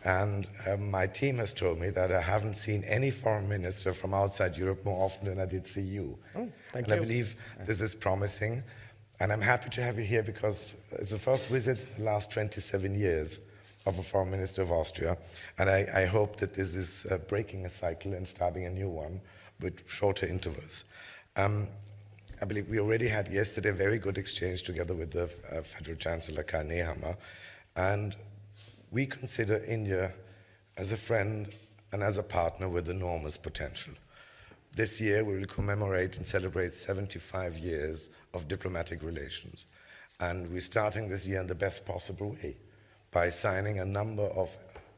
And my team has told me that I haven't seen any foreign minister from outside Europe more often than I did see you. Thank you. you. I believe this is promising. And I'm happy to have you here because it's the first visit in the last 27 years of a foreign minister of Austria. And I hope that this is breaking a cycle and starting a new one with shorter intervals. I believe we already had yesterday a very good exchange together with the Federal Chancellor Karl Nehammer. And we consider India as a friend and as a partner with enormous potential. This year we will commemorate and celebrate 75 years of diplomatic relations. And we're starting this year in the best possible way by signing a number of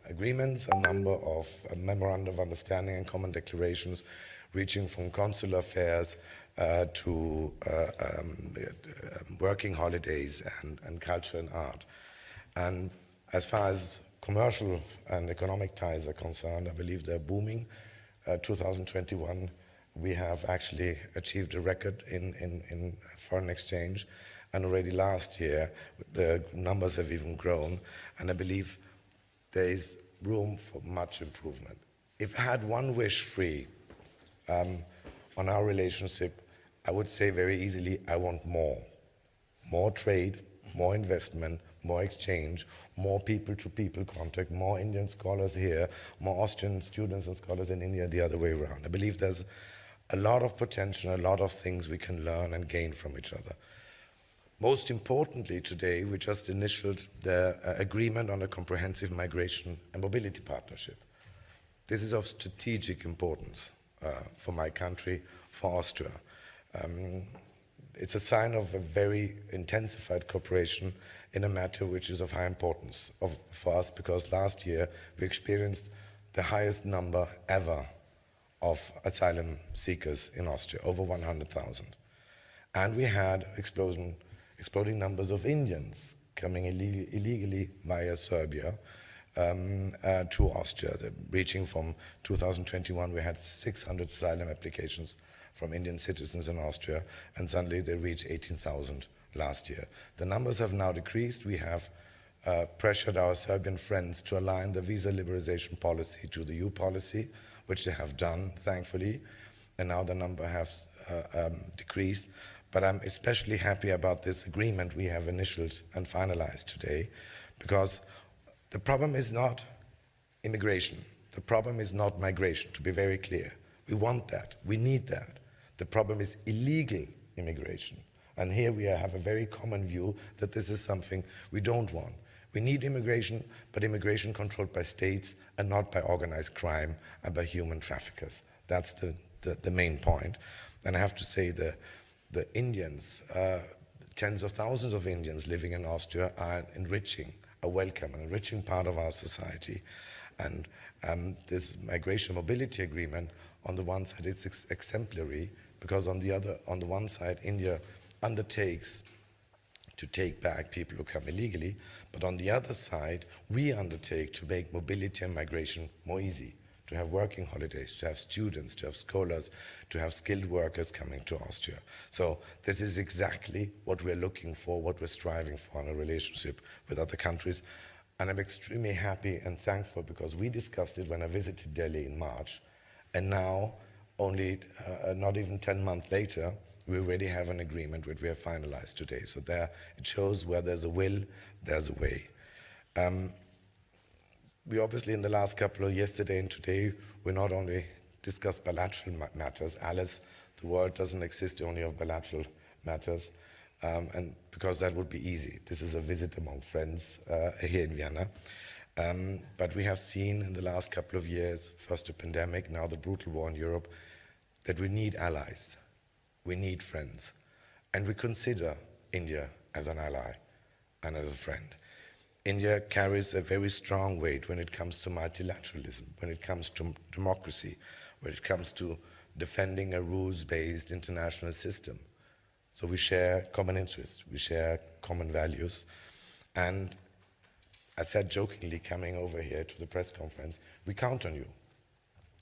agreements, a number of memoranda of understanding and common declarations reaching from consular affairs to working holidays and culture and art. And as far as commercial and economic ties are concerned, I believe they're booming. 2021, we have actually achieved a record in foreign exchange. And already last year, the numbers have even grown. And I believe there is room for much improvement. If I had one wish free on our relationship, I would say very easily, I want more. More trade, more investment, more exchange, more people-to-people contact, more Indian scholars here, more Austrian students and scholars in India the other way around. I believe there's a lot of potential, a lot of things we can learn and gain from each other. Most importantly today, we just initialed the agreement on a comprehensive migration and mobility partnership. This is of strategic importance for my country, for Austria. It's a sign of a very intensified cooperation in a matter which is of high importance for us, because last year we experienced the highest number ever of asylum seekers in Austria, over 100,000. And we had exploding numbers of Indians coming illegally via Serbia to Austria, reaching from 2021, we had 600 asylum applications from Indian citizens in Austria, and suddenly they reached 18,000 last year. The numbers have now decreased. We have pressured our Serbian friends to align the visa liberalization policy to the EU policy, which they have done, thankfully, and now the number has decreased. But I'm especially happy about this agreement we have initialed and finalized today, because the problem is not immigration. The problem is not migration, to be very clear. We want that. We need that. The problem is illegal immigration. And here we have a very common view that this is something we don't want. We need immigration, but immigration controlled by states and not by organized crime and by human traffickers. That's the main point. And I have to say the Indians, tens of thousands of Indians living in Austria are enriching, a welcome, an enriching part of our society. And this migration mobility agreement, on the one side, it's exemplary, because on the one side, India undertakes to take back people who come illegally, but on the other side, we undertake to make mobility and migration more easy, to have working holidays, to have students, to have scholars, to have skilled workers coming to Austria. So this is exactly what we're looking for, what we're striving for in a relationship with other countries. And I'm extremely happy and thankful, because we discussed it when I visited Delhi in March, and now, only not even 10 months later, we already have an agreement which we have finalized today. So there, it shows where there's a will, there's a way. We obviously, in the last couple of yesterday and today, we not only discussed bilateral matters. Alice, the world doesn't exist only of bilateral matters, and because that would be easy. This is a visit among friends here in Vienna. But we have seen in the last couple of years, first the pandemic, now the brutal war in Europe, that we need allies, we need friends, and we consider India as an ally and as a friend. India carries a very strong weight when it comes to multilateralism, when it comes to democracy, when it comes to defending a rules-based international system. So we share common interests, we share common values, and I said jokingly coming over here to the press conference, we count on you.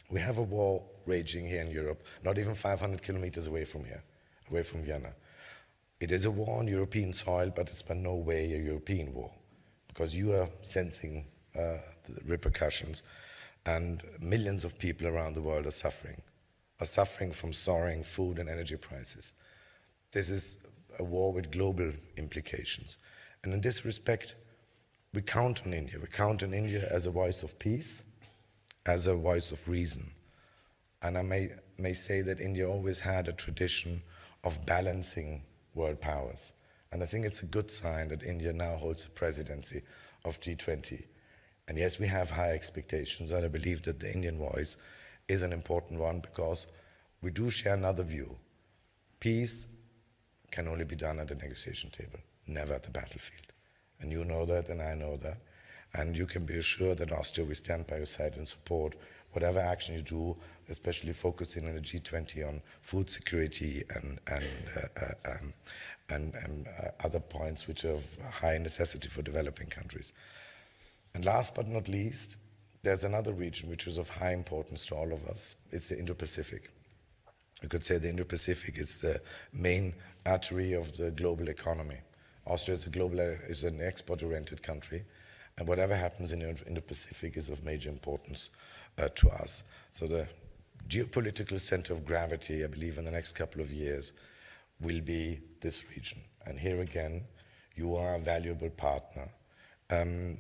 We have a war raging here in Europe, not even 500 kilometers away from here, away from Vienna. It is a war on European soil, but it's by no way a European war, because you are sensing the repercussions, and millions of people around the world are suffering from soaring food and energy prices. This is a war with global implications. And in this respect, we count on India. We count on India as a voice of peace, as a voice of reason. And I may say that India always had a tradition of balancing world powers. And I think it's a good sign that India now holds the presidency of G20. And yes, we have high expectations, and I believe that the Indian voice is an important one because we do share another view. Peace can only be done at the negotiation table, never at the battlefield. And you know that, and I know that. And you can be assured that Austria will stand by your side and support whatever action you do, especially focusing in the G20 on food security and other points which are of high necessity for developing countries. And last but not least, there's another region which is of high importance to all of us. It's the Indo-Pacific. You could say the Indo-Pacific is the main artery of the global economy. Austria is an export-oriented country, and whatever happens in the Indo-Pacific is of major importance to us. So the geopolitical center of gravity, I believe, in the next couple of years will be this region. And here again, you are a valuable partner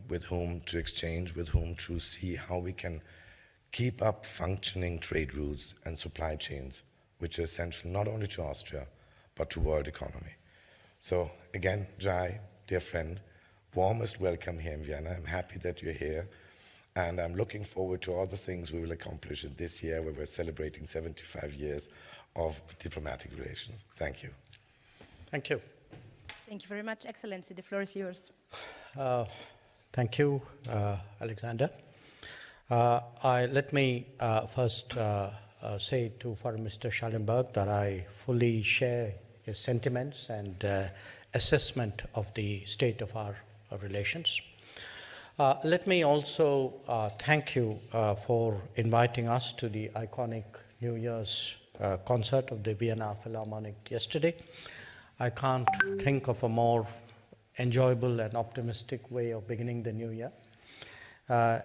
with whom to exchange, with whom to see how we can keep up functioning trade routes and supply chains, which are essential not only to Austria, but to world economy. So again, Jai, dear friend, warmest welcome here in Vienna. I'm happy that you're here. And I'm looking forward to all the things we will accomplish in this year where we're celebrating 75 years of diplomatic relations. Thank you. Thank you. Thank you very much, Excellency. The floor is yours. Thank you, Alexander. Let me first say for Mr. Schallenberg that I fully share his sentiments and assessment of the state of our relations. Let me also thank you for inviting us to the iconic New Year's concert of the Vienna Philharmonic yesterday. I can't think of a more enjoyable and optimistic way of beginning the new year.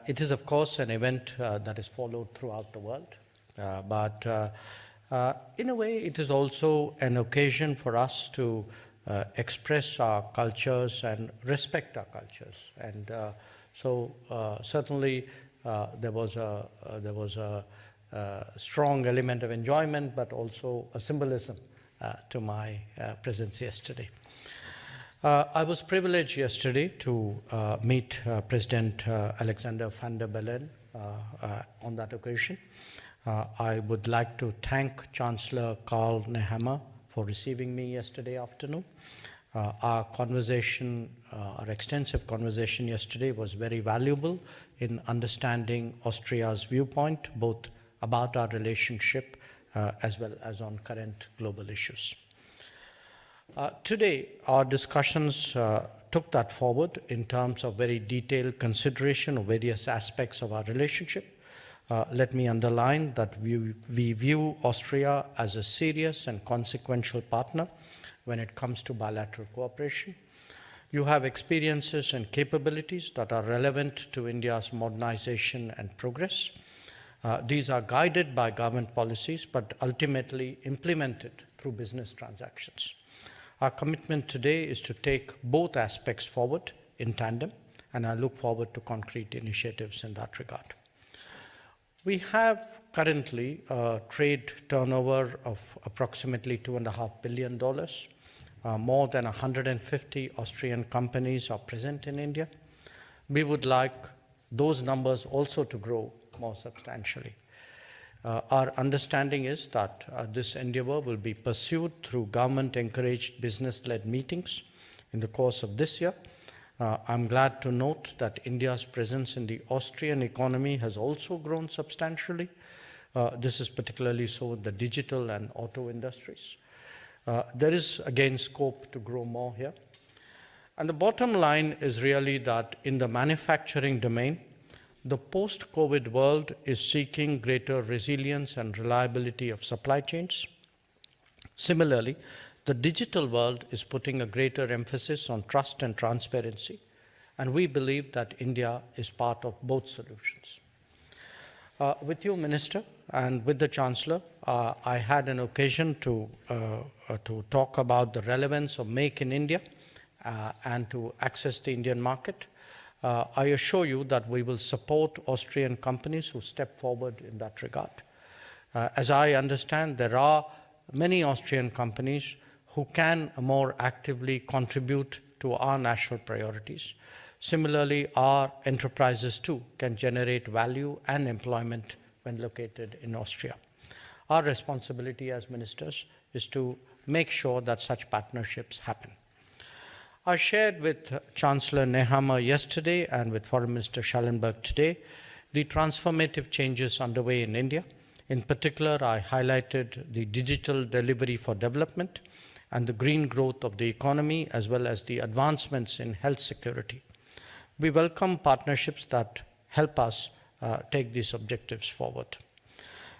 It is, of course, an event that is followed throughout the world, but in a way, it is also an occasion for us to express our cultures and respect our cultures. And so certainly there was a strong element of enjoyment, but also a symbolism to my presence yesterday. I was privileged yesterday to meet President Alexander van der Bellen on that occasion. I would like to thank Chancellor Karl Nehammer for receiving me yesterday afternoon. Our extensive conversation yesterday was very valuable in understanding Austria's viewpoint, both about our relationship as well as on current global issues. Today, our discussions took that forward in terms of very detailed consideration of various aspects of our relationship. Let me underline that we view Austria as a serious and consequential partner when it comes to bilateral cooperation. You have experiences and capabilities that are relevant to India's modernization and progress. These are guided by government policies, but ultimately implemented through business transactions. Our commitment today is to take both aspects forward in tandem, and I look forward to concrete initiatives in that regard. We have currently a trade turnover of approximately $2.5 billion. More than 150 Austrian companies are present in India. We would like those numbers also to grow more substantially. Our understanding is that this endeavor will be pursued through government-encouraged business-led meetings in the course of this year. I'm glad to note that India's presence in the Austrian economy has also grown substantially. This is particularly so in the digital and auto industries. There is, again, scope to grow more here. And the bottom line is really that in the manufacturing domain, the post-COVID world is seeking greater resilience and reliability of supply chains. Similarly, the digital world is putting a greater emphasis on trust and transparency, And we believe that India is part of both solutions. With you, Minister, and with the Chancellor, I had an occasion to talk about the relevance of Make in India and to access the Indian market. I assure you that we will support Austrian companies who step forward in that regard. As I understand, there are many Austrian companies who can more actively contribute to our national priorities. Similarly, our enterprises too can generate value and employment when located in Austria. Our responsibility as ministers is to make sure that such partnerships happen. I shared with Chancellor Nehammer yesterday and with Foreign Minister Schallenberg today the transformative changes underway in India. In particular, I highlighted the digital delivery for development and the green growth of the economy, as well as the advancements in health security. We welcome partnerships that help us take these objectives forward.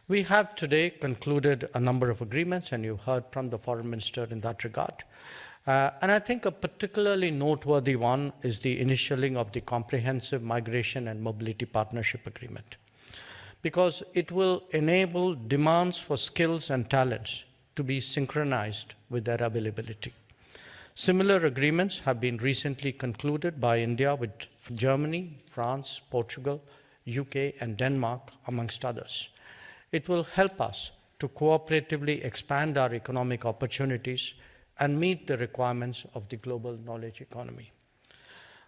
We have today concluded a number of agreements, and you heard from the Foreign Minister in that regard. And I think a particularly noteworthy one is the initialing of the Comprehensive Migration and Mobility Partnership Agreement, because it will enable demands for skills and talents to be synchronized with their availability. Similar agreements have been recently concluded by India with Germany, France, Portugal, UK, and Denmark, amongst others. It will help us to cooperatively expand our economic opportunities and meet the requirements of the global knowledge economy.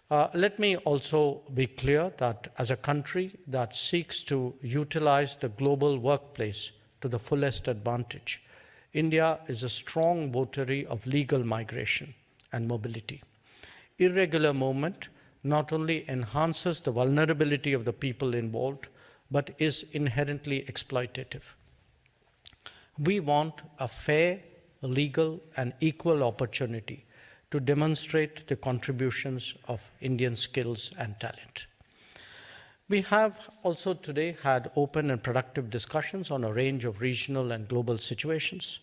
Let me also be clear that as a country that seeks to utilize the global workplace to the fullest advantage, India is a strong votary of legal migration and mobility. Irregular movement not only enhances the vulnerability of the people involved, but is inherently exploitative. We want a fair, legal, and equal opportunity to demonstrate the contributions of Indian skills and talent. We have also today had open and productive discussions on a range of regional and global situations.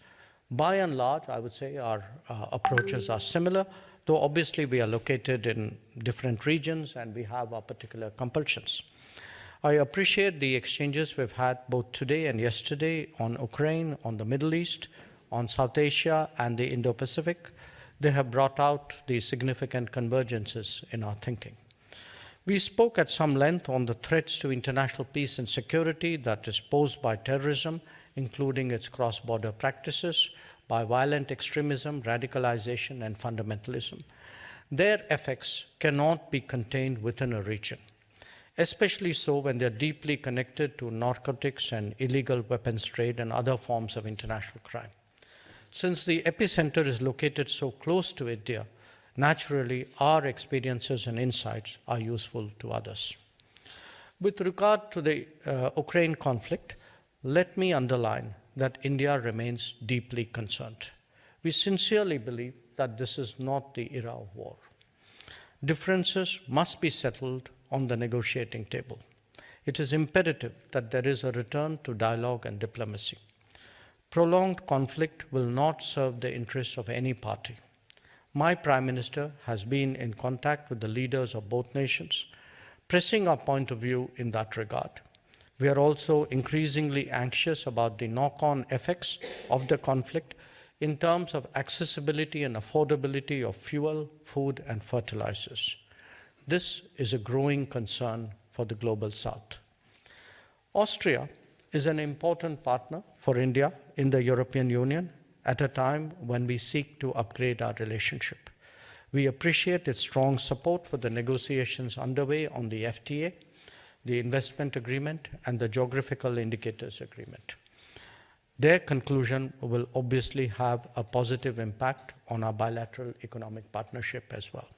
By and large, I would say our approaches are similar, though obviously we are located in different regions and we have our particular compulsions. I appreciate the exchanges we've had both today and yesterday on Ukraine, on the Middle East, on South Asia, and the Indo-Pacific. They have brought out the significant convergences in our thinking. We spoke at some length on the threats to international peace and security that is posed by terrorism, including its cross-border practices, by violent extremism, radicalization, and fundamentalism. Their effects cannot be contained within a region, especially so when they're deeply connected to narcotics and illegal weapons trade and other forms of international crime. Since the epicenter is located so close to India, naturally, our experiences and insights are useful to others. With regard to the Ukraine conflict, let me underline that India remains deeply concerned. We sincerely believe that this is not the era of war. Differences must be settled on the negotiating table. It is imperative that there is a return to dialogue and diplomacy. Prolonged conflict will not serve the interests of any party. My Prime Minister has been in contact with the leaders of both nations, pressing our point of view in that regard. We are also increasingly anxious about the knock-on effects of the conflict in terms of accessibility and affordability of fuel, food, and fertilizers. This is a growing concern for the Global South. Austria is an important partner for India in the European Union at a time when we seek to upgrade our relationship. We appreciate its strong support for the negotiations underway on the FTA, the investment agreement, and the geographical indicators agreement. Their conclusion will obviously have a positive impact on our bilateral economic partnership as well.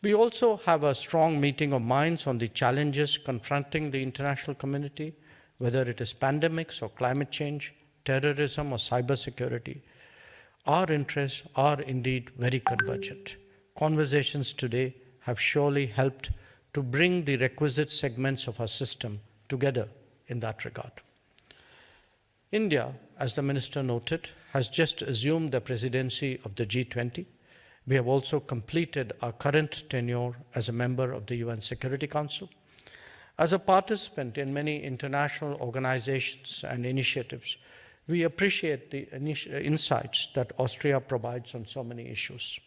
We also have a strong meeting of minds on the challenges confronting the international community, whether it is pandemics or climate change, terrorism or cybersecurity. Our interests are indeed very convergent. Conversations today have surely helped to bring the requisite segments of our system together in that regard. India, as the Minister noted, has just assumed the presidency of the G20. We have also completed our current tenure as a member of the UN Security Council. As a participant in many international organizations and initiatives, we appreciate the insights that Austria provides on so many issues.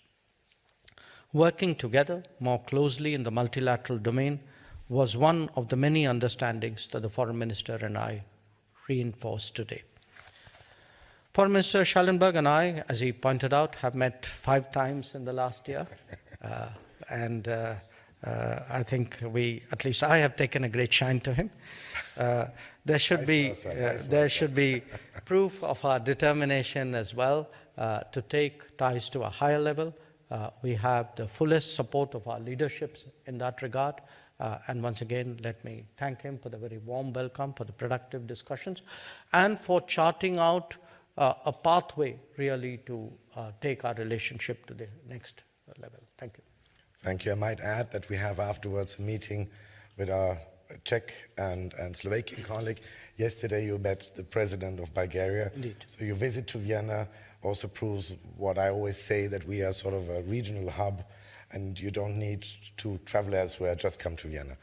Working together more closely in the multilateral domain was one of the many understandings that the Foreign Minister and I reinforced today. Foreign Minister Schallenberg and I, as he pointed out, have met 5 times in the last year. I think at least I have taken a great shine to him. There should be proof of our determination as well to take ties to a higher level. We have the fullest support of our leaderships in that regard. And once again, let me thank him for the very warm welcome, for the productive discussions, and for charting out a pathway really to take our relationship to the next level. Thank you. Thank you. I might add that we have afterwards a meeting with our Czech and Slovakian colleague. Yesterday you met the president of Bulgaria. Indeed. So your visit to Vienna also proves what I always say, that we are sort of a regional hub and you don't need to travel elsewhere, just come to Vienna.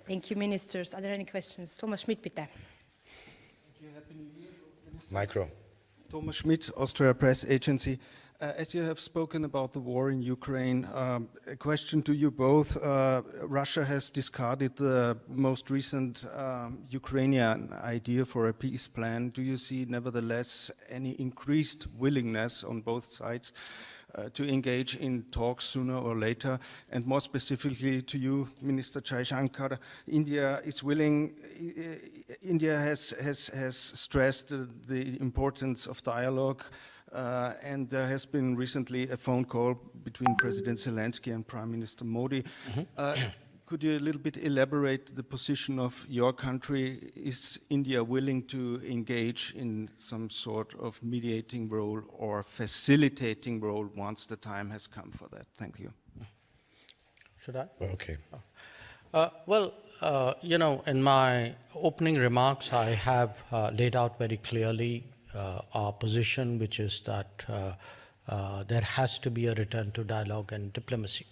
Thank you, ministers. Are there any questions? Thomas Schmidt, bitte. Thank you. Happy New Year, Minister. Micro. Thomas Schmidt, Austria Press Agency. As you have spoken about the war in Ukraine, a question to you both. Russia has discarded the most recent Ukrainian idea for a peace plan. Do you see, nevertheless, any increased willingness on both sides to engage in talks sooner or later? And more specifically to you, Minister Jaishankar, India is willing. India has stressed the importance of dialogue. And there has been recently a phone call between President Zelensky and Prime Minister Modi. Could you a little bit elaborate the position of your country? Is India willing to engage in some sort of mediating role or facilitating role once the time has come for that? Thank you. Should I? Okay. In my opening remarks, I have laid out very clearly our position, which is that there has to be a return to dialogue and diplomacy.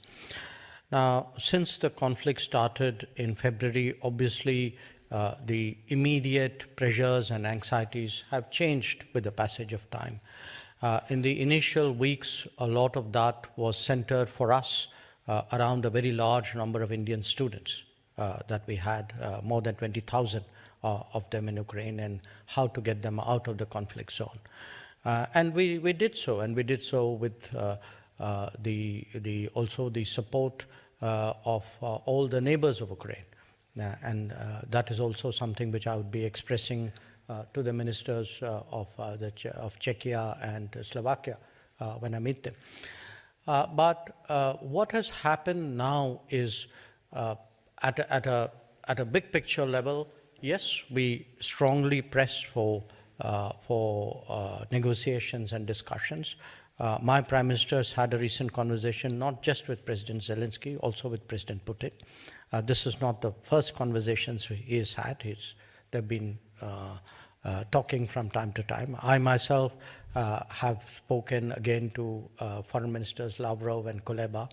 Now, since the conflict started in February, obviously the immediate pressures and anxieties have changed with the passage of time. In the initial weeks, a lot of that was centered for us around a very large number of Indian students that we had, more than 20,000 of them in Ukraine, and how to get them out of the conflict zone. And we did so, and we did so with also the support of all the neighbors of Ukraine. And that is also something which I would be expressing to the ministers of Czechia and Slovakia when I meet them. But what has happened now is at a big picture level, yes, we strongly press for negotiations and discussions. My Prime Minister has had a recent conversation, not just with President Zelensky, also with President Putin. This is not the first conversations he has had. They've been talking from time to time. I myself have spoken again to Foreign Ministers Lavrov and Kuleba.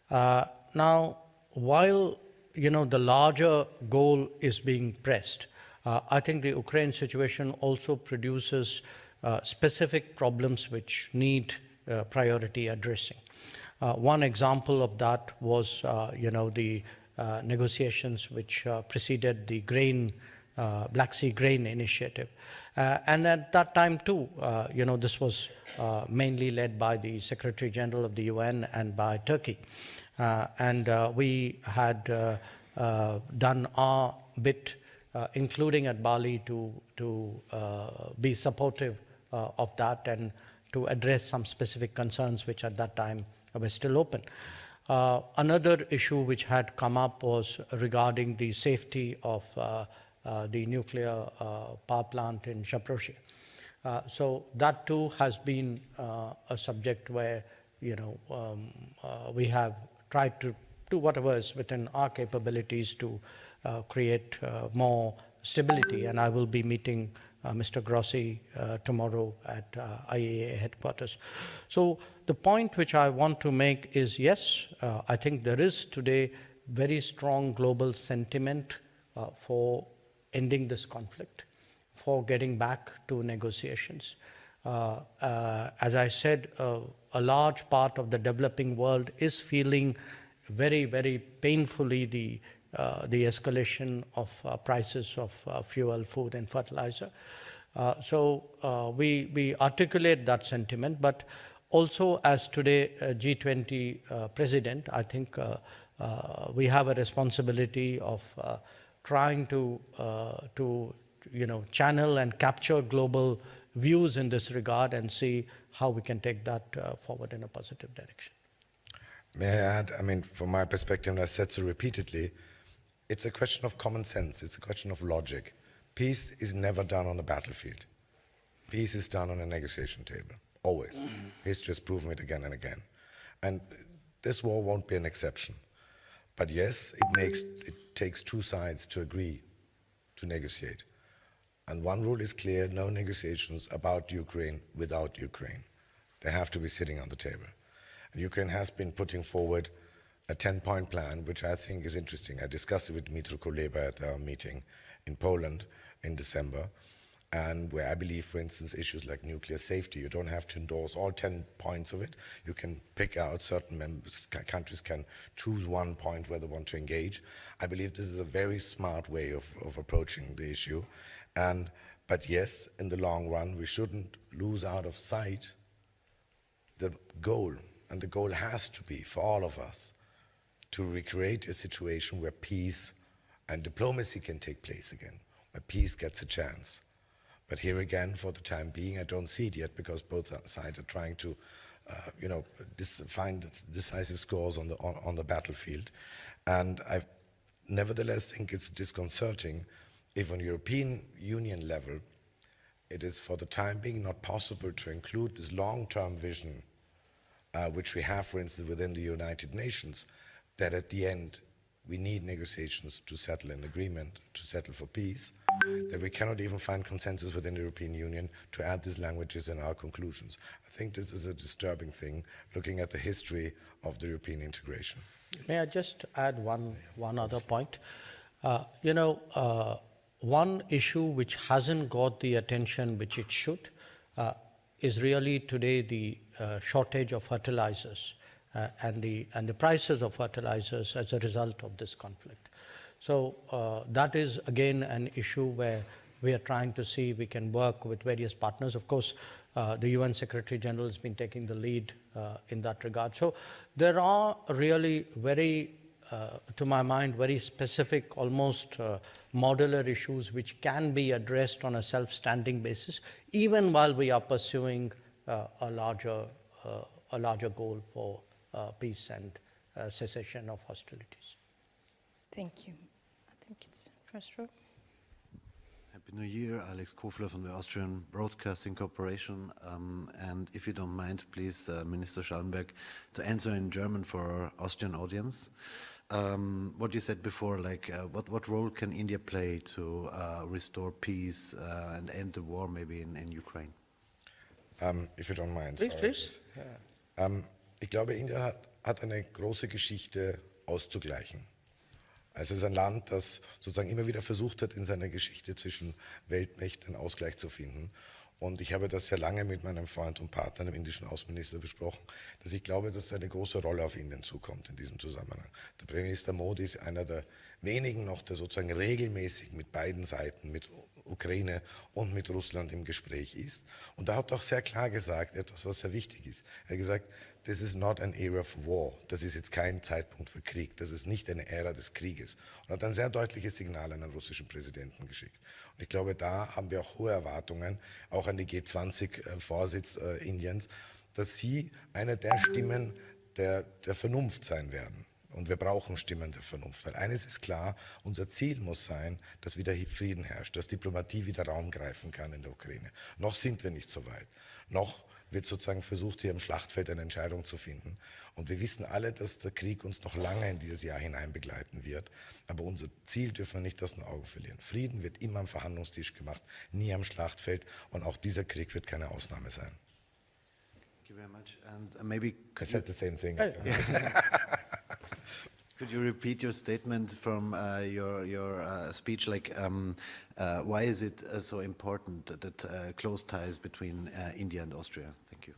Now, while the larger goal is being pressed, I think the Ukraine situation also produces specific problems which need priority addressing. One example of that was, the negotiations which preceded the Black Sea Grain Initiative. And at that time too, this was mainly led by the Secretary General of the UN and by Turkey. And we had done our bit, including at Bali, to be supportive of that and to address some specific concerns which at that time were still open. Another issue which had come up was regarding the safety of the nuclear power plant in Zaporizhzhia. So that too has been a subject where we have tried to do whatever is within our capabilities to create more stability. And I will be meeting Mr. Grossi tomorrow at IAEA headquarters. So the point which I want to make is, yes, I think there is today very strong global sentiment for ending this conflict, for getting back to negotiations. As I said, a large part of the developing world is feeling very, very painfully the escalation of prices of fuel, food, and fertilizer. So we articulate that sentiment, but also as today G20 president, I think we have a responsibility of trying to channel and capture global views in this regard and see how we can take that forward in a positive direction. May I add, I mean, from my perspective, and I said so repeatedly, it's a question of common sense, it's a question of logic. Peace is never done on the battlefield. Peace is done on a negotiation table, always. History has proven it again and again. And this war won't be an exception. But yes, it takes two sides to agree to negotiate. And one rule is clear, no negotiations about Ukraine without Ukraine. They have to be sitting on the table. And Ukraine has been putting forward a 10-point plan, which I think is interesting. I discussed it with Dmytro Kuleba at our meeting in Poland in December, and where I believe, for instance, issues like nuclear safety, you don't have to endorse all 10 points of it. You can pick out certain countries can choose one point where they want to engage. I believe this is a very smart way of approaching the issue. But yes, in the long run, we shouldn't lose out of sight the goal. And the goal has to be, for all of us, to recreate a situation where peace and diplomacy can take place again, where peace gets a chance. But here again, for the time being, I don't see it yet because both sides are trying to, find decisive scores on the battlefield. And I nevertheless think it's disconcerting if on European Union level, it is for the time being not possible to include this long-term vision, which we have, for instance, within the United Nations, that at the end we need negotiations to settle an agreement, to settle for peace, that we cannot even find consensus within the European Union to add these languages in our conclusions. I think this is a disturbing thing, looking at the history of the European integration. May I just add one other point? One issue which hasn't got the attention which it should is really today the shortage of fertilizers and the prices of fertilizers as a result of this conflict. So that is again an issue where we are trying to see we can work with various partners. Of course, the UN Secretary General has been taking the lead in that regard. So there are really very, to my mind, very specific, almost modular issues which can be addressed on a self-standing basis, even while we are pursuing a larger goal for peace and cessation of hostilities. Thank you. I think it's first row. Happy New Year, Alex Kofler from the Austrian Broadcasting Corporation. And if you don't mind, please, Minister Schallenberg, to answer in German for our Austrian audience. What you said before, like what role can India play to restore peace and end the war maybe in Ukraine? If you don't mind. Please. Ich glaube, Indien hat eine große Geschichte auszugleichen. Es ist ein Land, das sozusagen immer wieder versucht hat, in seiner Geschichte zwischen Weltmächten einen Ausgleich zu finden. Und ich habe das sehr lange mit meinem Freund und Partner, dem indischen Außenminister, besprochen, dass ich glaube, dass eine große Rolle auf Indien zukommt in diesem Zusammenhang. Der Premierminister Modi ist einer der wenigen noch, der sozusagen regelmäßig mit beiden Seiten, mit Ukraine und mit Russland im Gespräch ist. Und er hat auch sehr klar gesagt, etwas, was sehr wichtig ist. Er hat gesagt, this is not an era for war. Das ist jetzt kein Zeitpunkt für Krieg. Das ist nicht eine Ära des Krieges. Und hat ein sehr deutliches Signal an den russischen Präsidenten geschickt. Und ich glaube, da haben wir auch hohe Erwartungen, auch an die G20-Vorsitz Indiens, dass sie eine der Stimmen der Vernunft sein werden. Und wir brauchen Stimmen der Vernunft. Weil eines ist klar, unser Ziel muss sein, dass wieder Frieden herrscht, dass Diplomatie wieder Raum greifen kann in der Ukraine. Noch sind wir nicht so weit. Noch wird sozusagen versucht, hier im Schlachtfeld eine Entscheidung zu finden. Und wir wissen alle, dass der Krieg uns noch lange in dieses Jahr hinein begleiten wird. Aber unser Ziel dürfen wir nicht aus den Augen verlieren. Frieden wird immer am Verhandlungstisch gemacht, nie am Schlachtfeld. Und auch dieser Krieg wird keine Ausnahme sein. Thank you very much. And maybe I said the same thing. could you repeat your statement from your speech? Like, why is it so important that close ties between India and Austria? Thank you.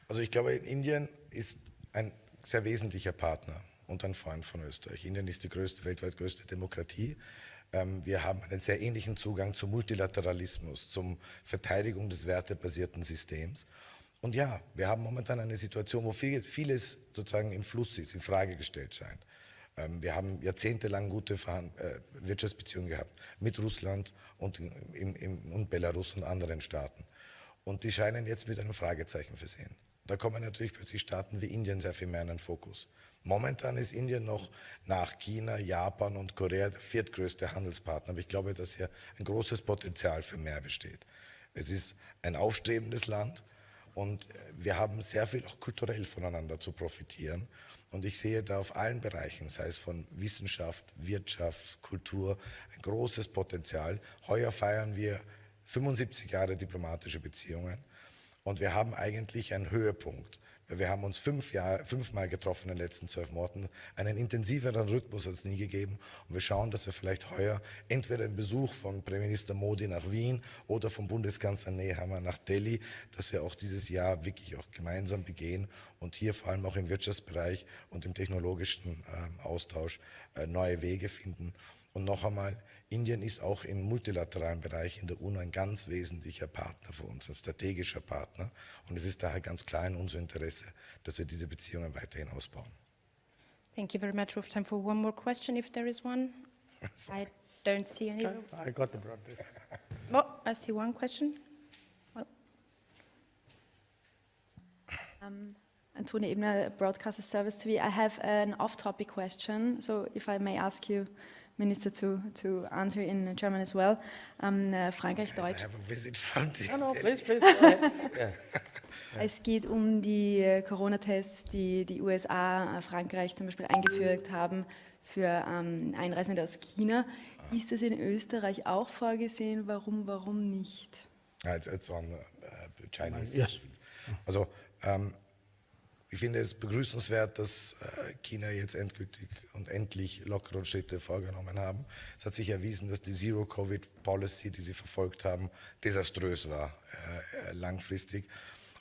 Also ich glaube, Indien ist ein sehr wesentlicher Partner und ein Freund von Österreich. Indien ist die weltweit größte Demokratie. Wir haben einen sehr ähnlichen Zugang zum Multilateralismus, zur Verteidigung des wertebasierten Systems. Und ja, wir haben momentan eine Situation, wo vieles sozusagen im Fluss ist, in Frage gestellt scheint. Wir haben jahrzehntelang gute Wirtschaftsbeziehungen gehabt mit Russland und Belarus und anderen Staaten. Und die scheinen jetzt mit einem Fragezeichen versehen. Da kommen natürlich plötzlich Staaten wie Indien sehr viel mehr in den Fokus. Momentan ist Indien noch nach China, Japan und Korea der viertgrößte Handelspartner. Aber ich glaube, dass hier ein großes Potenzial für mehr besteht. Es ist ein aufstrebendes Land und wir haben sehr viel auch kulturell voneinander zu profitieren. Und ich sehe da auf allen Bereichen, sei es von Wissenschaft, Wirtschaft, Kultur, ein großes Potenzial. Heuer feiern wir 75 Jahre diplomatische Beziehungen und wir haben eigentlich einen Höhepunkt. Wir haben uns fünfmal getroffen in den letzten 12 Monaten, einen intensiveren Rhythmus als nie gegeben und wir schauen, dass wir vielleicht heuer entweder einen Besuch von Premierminister Modi nach Wien oder vom Bundeskanzler Nehammer nach Delhi, dass wir auch dieses Jahr wirklich auch gemeinsam begehen und hier vor allem auch im Wirtschaftsbereich und im technologischen Austausch neue Wege finden. Und noch einmal, Indien ist auch im multilateralen Bereich in der UNO ein ganz wesentlicher Partner für uns, ein strategischer Partner. Und es ist daher ganz klar in unser Interesse, dass wir diese Beziehungen weiterhin ausbauen. Thank you very much. We have time for one more question, if there is one. I don't see any. I got the broadband. Oh, I see one question. Well, Antonia Ebner, Broadcaster Service TV. I have an off-topic question, so if I may ask you, Minister, to answer in German as well. Frankreich, Deutsch. I have a visit from the No, please. Go ahead. Yeah. Es geht um die Corona-Tests, die die USA, Frankreich zum Beispiel eingeführt haben für Einreisende aus China. Ist das in Österreich auch vorgesehen? Warum nicht? It's on Chinese. Yes. Also ich finde es begrüßenswert, dass China jetzt endgültig und endlich lockere Schritte vorgenommen haben. Es hat sich erwiesen, dass die Zero-Covid-Policy, die sie verfolgt haben, desaströs war, langfristig.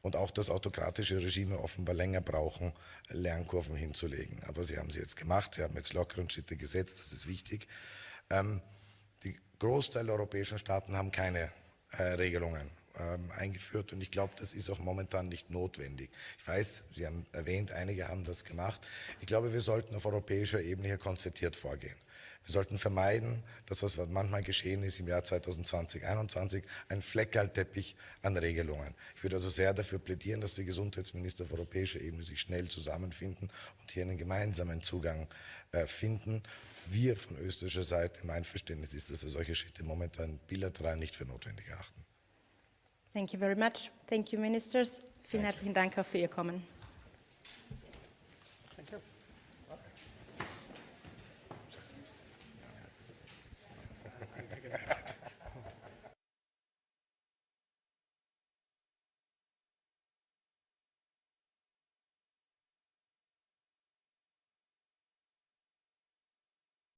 Und auch, dass autokratische Regime offenbar länger brauchen, Lernkurven hinzulegen. Aber sie haben sie jetzt gemacht, sie haben jetzt lockere Schritte gesetzt, das ist wichtig. Die Großteil der europäischen Staaten haben keine Regelungen eingeführt und ich glaube, das ist auch momentan nicht notwendig. Ich weiß, Sie haben erwähnt, einige haben das gemacht. Ich glaube, wir sollten auf europäischer Ebene hier konzertiert vorgehen. Wir sollten vermeiden, dass was manchmal geschehen ist im Jahr 2020, 2021, ein Fleckerlteppich an Regelungen. Ich würde also sehr dafür plädieren, dass die Gesundheitsminister auf europäischer Ebene sich schnell zusammenfinden und hier einen gemeinsamen Zugang finden. Wir von österreichischer Seite, mein Verständnis ist, dass wir solche Schritte momentan bilateral nicht für notwendig erachten. thank you very much. Thank you, Ministers. Vielen herzlichen Dank auch für Ihr Kommen.